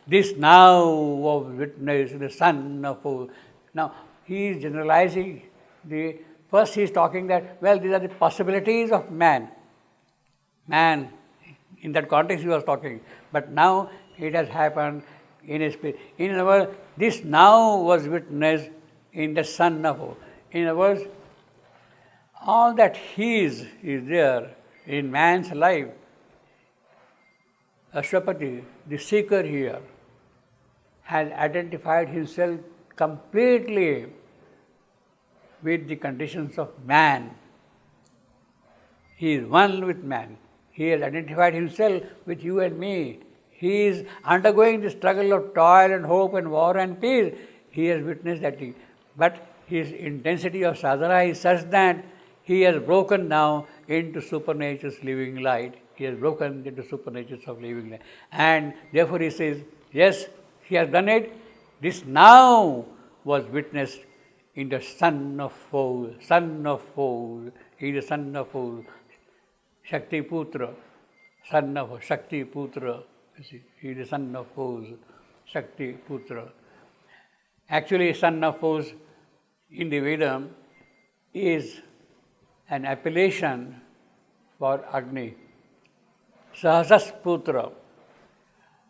This now was witnessed, the son of fool. Now, he is generalizing first he is talking that, well, these are the possibilities of man. Man, in that context he was talking. But now it has happened in a spirit. In other words, this now was witnessed in the son of fool. In other words, all that he is there in man's life. Ashwapati, the seeker here, has identified himself completely with the conditions of man. He is one with man. He has identified himself with you and me. He is undergoing the struggle of toil and hope and war and peace. He has witnessed that. But his intensity of sadhana is such that he has broken now into supernature's living light. He has broken into supernatures of living light. And therefore he says, yes, he has done it. This now was witnessed in the son of fool. Son of fool. He is the son of fool. Shakti Putra. Son of Shakti Putra. He is the son of fools. Shakti Putra. Actually, son of fools in the Vedam is an appellation for Agni. Sahasasputra,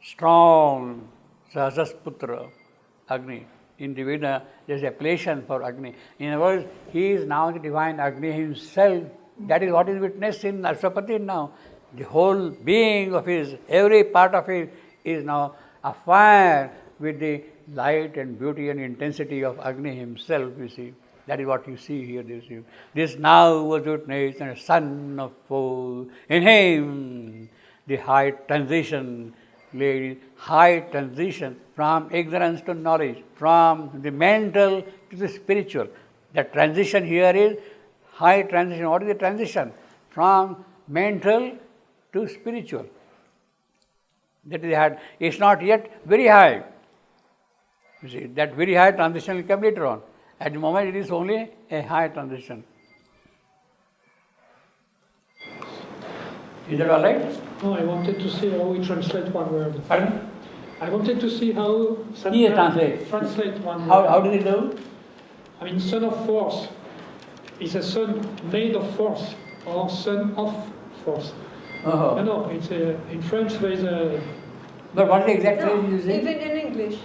strong Sahasasputra, Agni. In the Veda, there is appellation for Agni. In other words, he is now the divine Agni himself. That is what is witnessed in Ashwapati now. The whole being of his, every part of it is now afire with the light and beauty and intensity of Agni himself, you see. That is what you see here. This now was witnessed and a son of fool. In him, the high transition, high transition from ignorance to knowledge, from the mental to the spiritual. The transition here is high transition. What is the transition? From mental to spiritual. That is hard. It's not yet very high. You see, that very high transition will come later on. At the moment, it is only a high transition. Is that all right? No, I wanted to see how we translate one word. Pardon? I wanted to see how translate one word. How did it do? I mean, son of force. Is a son made of force or son of force? Oh. No, it's in French there is a... But what is the exact phrase you use? Even in English.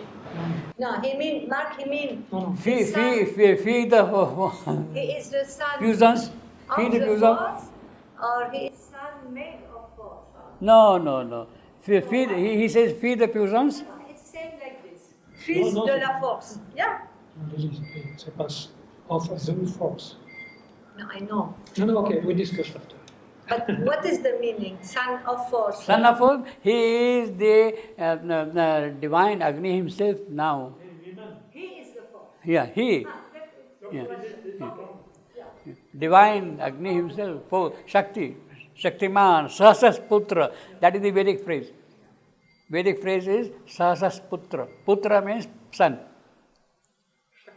No, he mean, Mark, he mean. Feed the he is the son puissance. Feed the puissance. force, or he is son made of force. No. He says feed the puissance. No, it's same like this. Fils de la force. Yeah. C'est pas of the force. No, I know. No, okay, we discuss after. But what is the meaning? Son of force. Son of force. He is the divine Agni himself now. He is the force. Yeah, he. Yeah. Divine Agni himself, for Shakti, Shaktiman, Sahasas Putra. That is the Vedic phrase. Vedic phrase is Sahasas Putra. Putra means son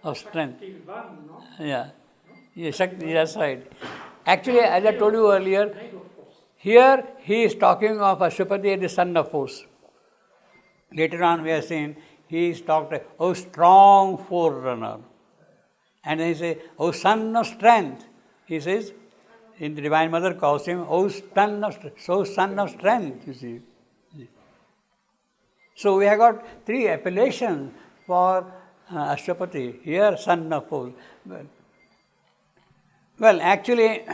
of strength. Yeah. Yeah, Shakti, that's right. Actually, as I told you earlier, here he is talking of Ashwapati as the son of force. Later on we are saying he is talked, oh strong forerunner. And then he says, oh son of strength. He says, in the Divine Mother calls him, oh son of strength, you see. So we have got three appellations for Ashwapati. Here, son of force. Well, actually,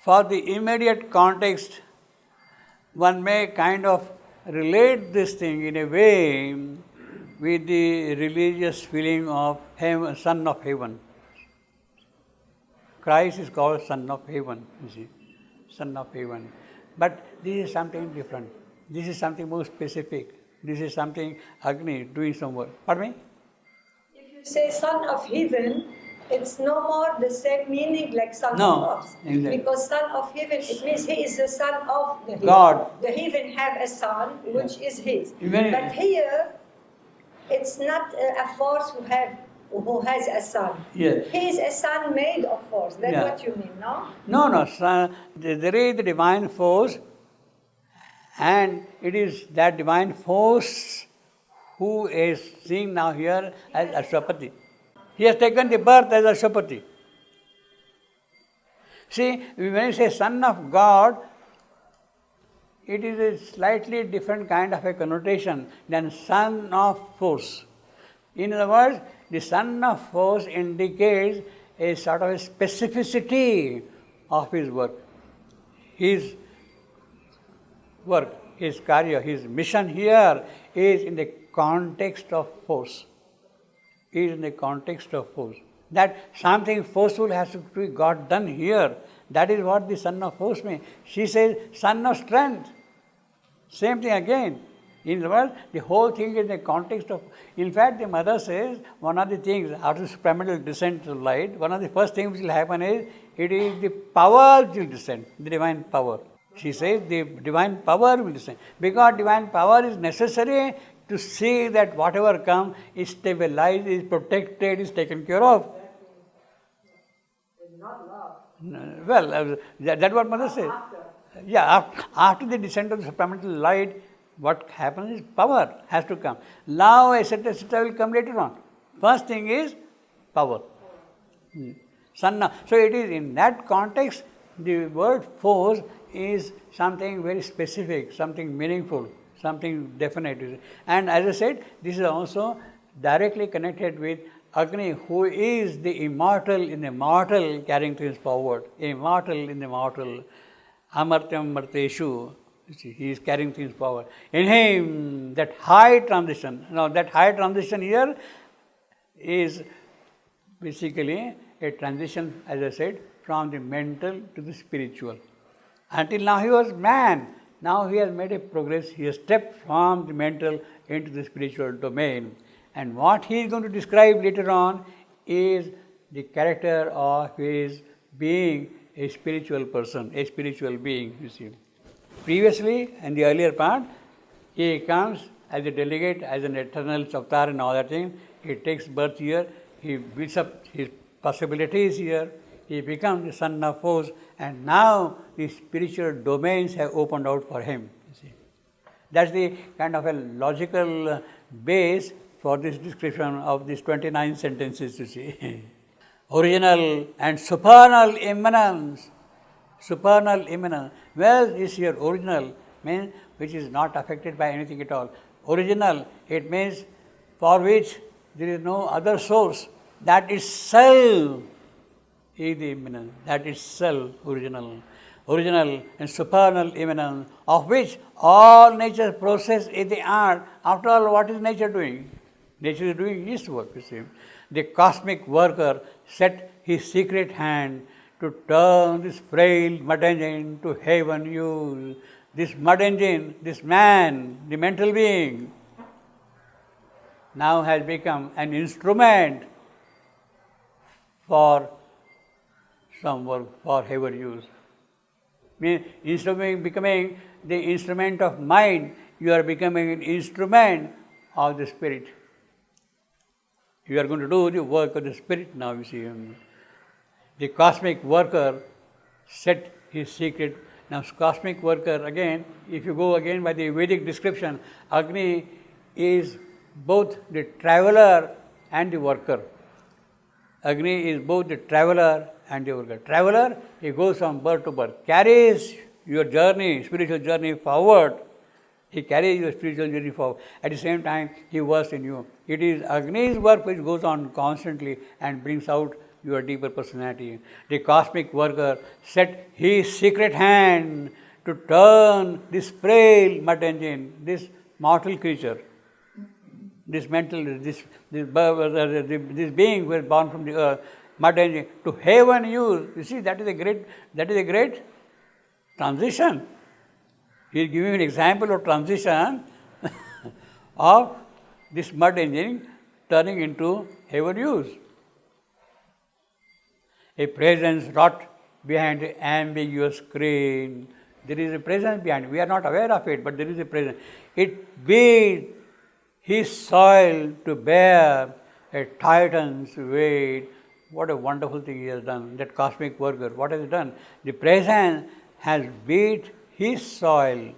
for the immediate context, one may kind of relate this thing in a way with the religious feeling of heaven, son of heaven. Christ is called son of heaven, you see, son of heaven. But this is something different. This is something more specific. This is something Agni doing some work. Pardon me? If you say son of heaven, it's no more the same meaning like son of earth. Exactly. Because son of heaven, it means he is the son of the heaven. God. The heaven have a son, which is his. Even but here, it's not a force who has a son. Yes. He is a son made of force. That's what you mean, no? No. There is the divine force And it is that divine force who is seen now here as Ashwapati. He has taken the birth as Ashwapati. See, when you say Son of God, it is a slightly different kind of a connotation than Son of Force. In other words, the Son of Force indicates a sort of a specificity of his work. His work, his karya, his mission here is in the context of force. Is in the context of force. That something forceful has to be got done here. That is what the Son of Force means. She says, Son of Strength. Same thing again. In other words, the whole thing is in the context of. In fact, the mother says one of the things after supramental descent to light, one of the first things which will happen is it is the power which will descend, the divine power. She says the divine power will descend. Because divine power is necessary to see that whatever comes is stabilized, is protected, is taken care of. Well, that's what mother says. Yeah, after the descent of the supramental light, what happens is power has to come. Love, etc., will come later on. First thing is power. Sanna. So it is in that context, the word force is something very specific, something meaningful, something definite. And as I said, this is also directly connected with Agni, who is the immortal in the mortal, carrying things forward. Immortal in the mortal. Amartyam Marteshu. He is carrying things forward. In him, that high transition. Now, that high transition here is basically a transition, as I said, from the mental to the spiritual. Until now, he was man. Now, he has made a progress. He has stepped from the mental into the spiritual domain. And what he is going to describe later on is the character of his being a spiritual person, a spiritual being, you see. Previously, in the earlier part, he comes as a delegate, as an eternal avatar and all that thing. He takes birth here, he builds up his possibilities here, he becomes the Son of Force, and now the spiritual domains have opened out for him, you see. That's the kind of a logical base for this description of these 29 sentences, you see. Original and supernal immanence. Supernal immanence. Where is your original? Means which is not affected by anything at all. Original, it means for which there is no other source. That itself is the immanence. That itself, original. Original and supernal immanence, of which all nature's process is the art. After all, what is nature doing? Nature is doing its work, you see. The cosmic worker set his secret hand to turn this frail mud engine to heaven use. This mud engine, this man, the mental being, now has become an instrument for some work, for heaven use. Instead of becoming the instrument of mind, you are becoming an instrument of the spirit. You are going to do the work of the spirit now, you see. The cosmic worker set his secret. Now, cosmic worker, again, if you go again by the Vedic description, Agni is both the traveler and the worker. Agni is both the traveler and the worker. Traveler, he goes from birth to birth, carries your journey, spiritual journey forward. He carries your spiritual journey forward. At the same time, he works in you. It is Agni's work which goes on constantly and brings out your deeper personality. The cosmic worker set his secret hand to turn this frail mud engine, this mortal creature, this mental, this being who is born from the earth, mud engine, to heaven use. You see, that is a great transition. He is giving an example of transition of this mud engine turning into heaven use. A presence wrought behind the ambiguous screen. There is a presence behind it. We are not aware of it, but there is a presence. It beat his soil to bear a titan's weight. What a wonderful thing he has done, that cosmic worker. What has he done? The presence has beat his soil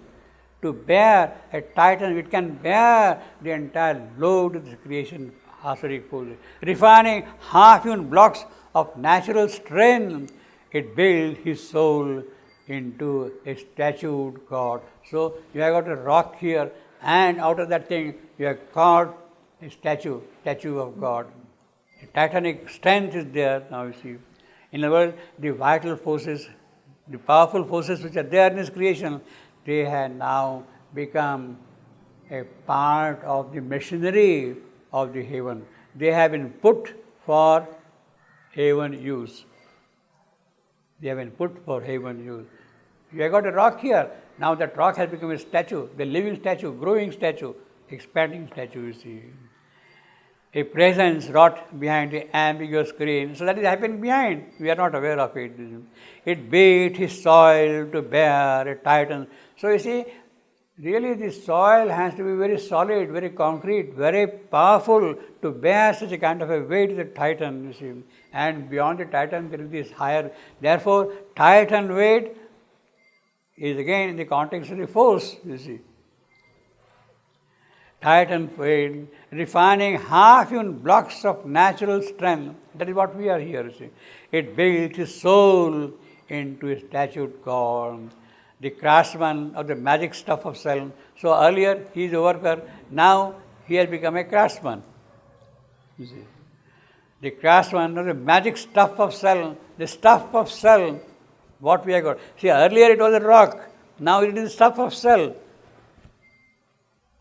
to bear a Titan. It can bear the entire load of the creation, asuric forces. Refining half-hewn blocks of natural strength, it built his soul into a statued God. So you have got a rock here, and out of that thing you have carved a statue of God. A titanic strength is there now, you see. In other words, the vital forces, the powerful forces which are there in this creation, they have now become a part of the machinery of the heaven. They have been put for heaven use. They have been put for heaven use. You have got a rock here. Now that rock has become a statue, the living statue, growing statue, expanding statue, you see. A presence wrought behind the ambiguous screen. So that is happening behind. We are not aware of it. It beat his soil to bear a Titan. So you see, really the soil has to be very solid, very concrete, very powerful to bear such a kind of a weight as a Titan, you see. And beyond the Titan there is this higher. Therefore, Titan weight is again in the context of the force, you see. Titan weight, refining half-hewn blocks of natural strength. That is what we are here, you see. It built his soul into a statued God, the craftsman of the magic stuff of self. So earlier he is a worker, now he has become a craftsman. You see. The craftsman of the magic stuff of self, the stuff of self, what we have got. See, earlier it was a rock, now it is the stuff of self.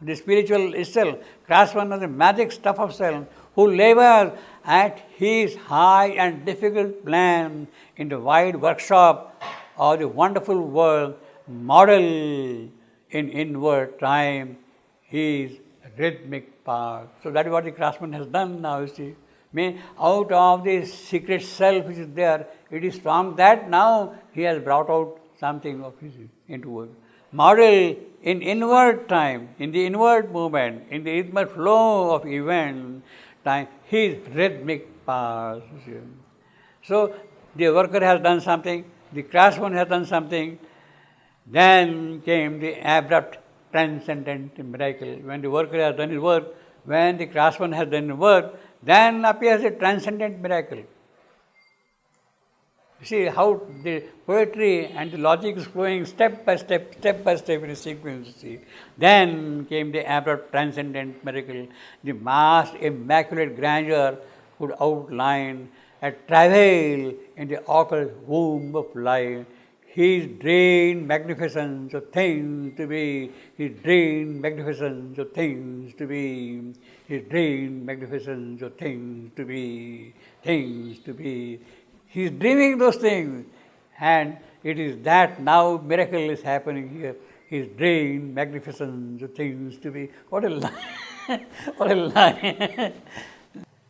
The spiritual itself, craftsman of the magic stuff of self, who labors at his high and difficult plan in the wide workshop of the wonderful world, model in inward time his rhythmic power. So that is what the craftsman has done now, you see. Out of the secret self which is there, it is from that now he has brought out something of his into work. Model in inward time, in the inward movement, in the inward flow of event time, his rhythmic powers. So the worker has done something, the craftsman has done something, then came the abrupt transcendent miracle. When the worker has done his work, when the craftsman has done his work, then appears a transcendent miracle. You see how the poetry and the logic is flowing step by step in a sequence. You see. Then came the abrupt transcendent miracle. The vast immaculate grandeur could outline a travail in the occult womb of life. His drained magnificence of things to be, his drained magnificence of things to be, his drained magnificence of things to be, things to be. He is dreaming those things, and it is that now miracle is happening here. His drained magnificence of things to be. What a lie! What a lie!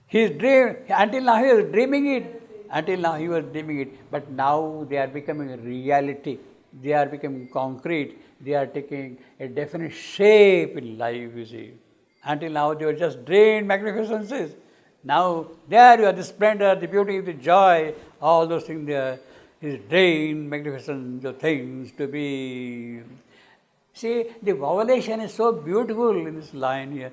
His dream, until now he was dreaming it. Until now he was dreaming it, but now they are becoming a reality. They are becoming concrete. They are taking a definite shape in life, you see. Until now they were just drained magnificences. Now there you are, the splendor, the beauty, the joy, all those things there. His drained magnificence of things to be. See, the vowelation is so beautiful in this line here.